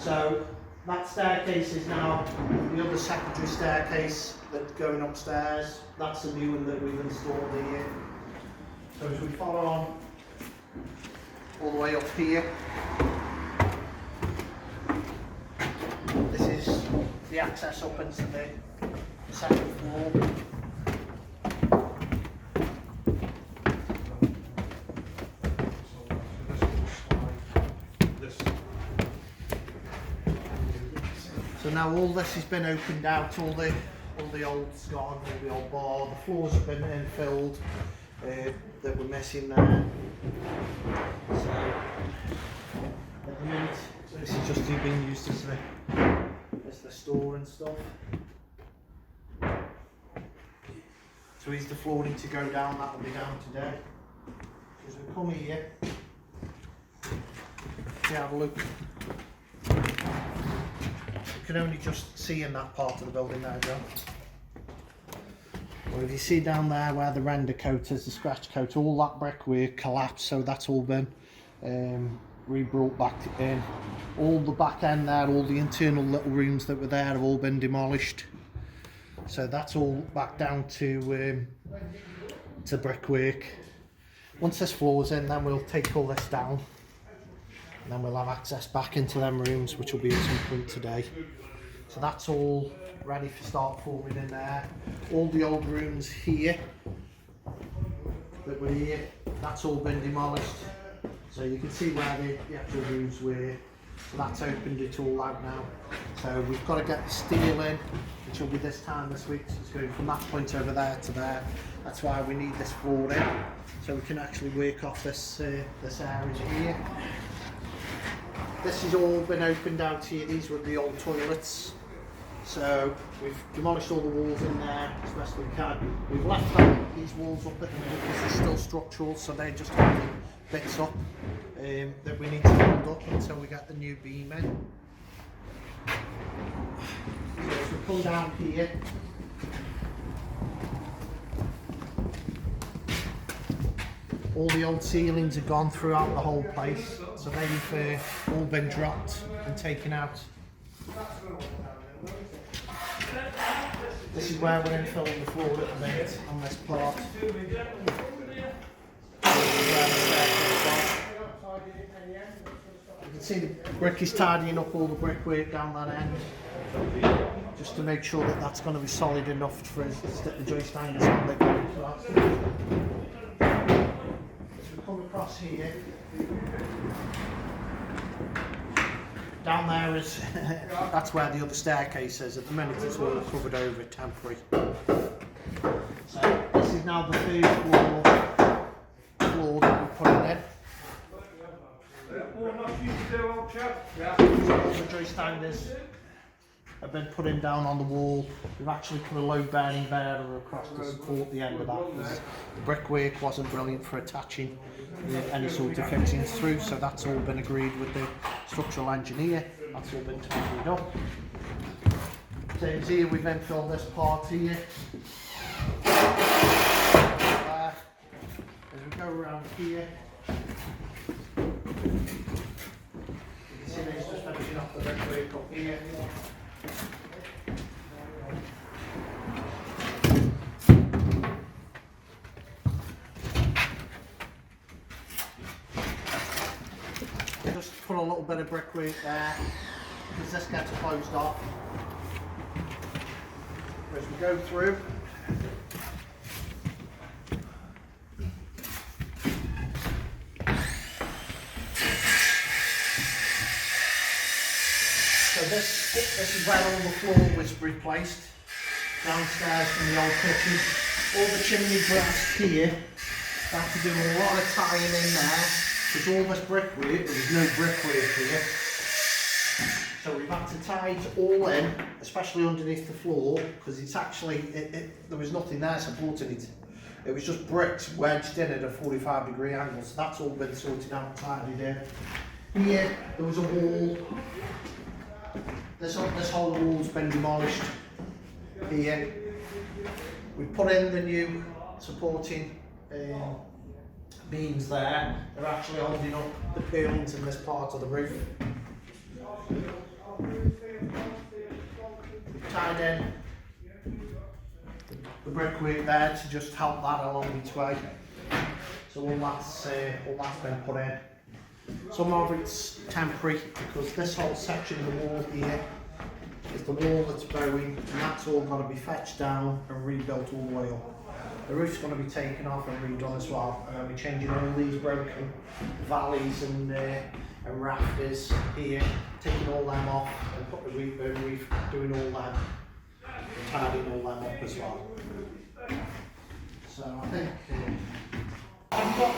So that staircase is now the other secondary staircase that's going upstairs. That's the new one that we've installed here. So as we follow on all the way up here, this is the access up into the second floor. So now all this has been opened out, all the old scone, all the old bar, the floors have been infilled that were missing there. So at the minute, this is just being used as the store and stuff. So is the flooring to go down? That will be down today. As we come here, we have a look. You can only just see in that part of the building now, John. Well, if you see down there where the render coat is, the scratch coat, all that brickwork collapsed, so that's all been re-brought back in. All the back end there, all the internal little rooms that were there have all been demolished. So that's all back down to brickwork. Once this floor's in, then we'll take all this down. And then we'll have access back into them rooms, which will be at some point today. So that's all ready for start forming in there. All the old rooms here that were here, that's all been demolished. So you can see where the actual rooms were. So that's opened it all out now. So we've got to get the steel in, which will be this time this week. So it's going from that point over there to there. That's why we need this floor in, so we can actually work off this area here. This has all been opened out here. These were the old toilets. So we've demolished all the walls in there as best we can. We've left these walls up at the minute because they're still structural, so they're just holding bits up that we need to hold up until we get the new beam in. So as we come down here, all the old ceilings are gone throughout the whole place, so they've all been dropped and taken out. This is where we're infilling the floor at the minute on this part. You can see the brick is tidying up all the brickwork down that end, just to make sure that that's going to be solid enough for us to stick the joist hangers on that go into that. Come across here. Down there is that's where the other staircase is. At the minute it's all covered over, temporary. So this is now the third floor that we're putting in. So all the joist hangers have been put in down on the wall. We've actually put a load bearing bearer across to support the end of that, because the brickwork wasn't brilliant for attaching any sort of fixings through, so that's all been agreed with the structural engineer. That's all been tidied up. Same as here, we've then filled this part here. As we go around here, you can see there's just finishing off the brickwork up here. Just put a little bit of brickwork there because this gets closed off. As we go through, so this is where all the floor was replaced downstairs from the old kitchen. All the chimney brass here, I had to do a lot of tying in there because all this brickwork, there was no brickwork here. So we've had to tie it all in, especially underneath the floor, because it's actually, there was nothing there supporting it. It was just bricks wedged in at a 45-degree angle, so that's all been sorted out and tidied in. Here, there was a wall. This whole wall's been demolished. Here, we put in the new supporting beams there. They're actually holding up the purlins in this part of the roof. We've tied in the brickwork there to just help that along its way. So all that's been put in. Some of it's temporary because this whole section of the wall here is the wall that's bowing, and that's all got to be fetched down and rebuilt all the way up. The roof's going to be taken off and redone as well, and then we're changing all these broken valleys and rafters here, taking all them off and put the roof, doing all that, tidying all them up as well. So I think I've got